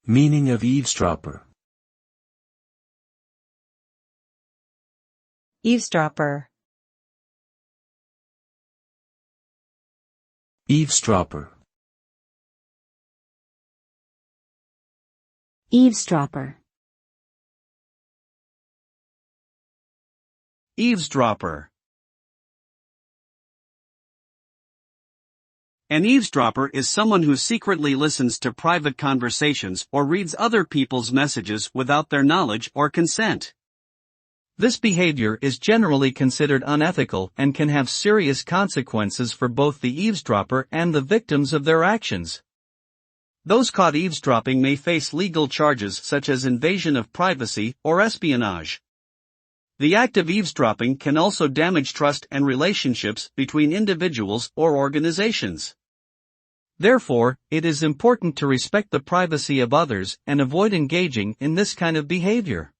Meaning of eavesdropper. Eavesdropper. Eavesdropper. Eavesdropper. Eavesdropper. An eavesdropper is someone who secretly listens to private conversations or reads other people's messages without their knowledge or consent. This behavior is generally considered unethical and can have serious consequences for both the eavesdropper and the victims of their actions. Those caught eavesdropping may face legal charges such as invasion of privacy or espionage. The act of eavesdropping can also damage trust and relationships between individuals or organizations. Therefore, it is important to respect the privacy of others and avoid engaging in this kind of behavior.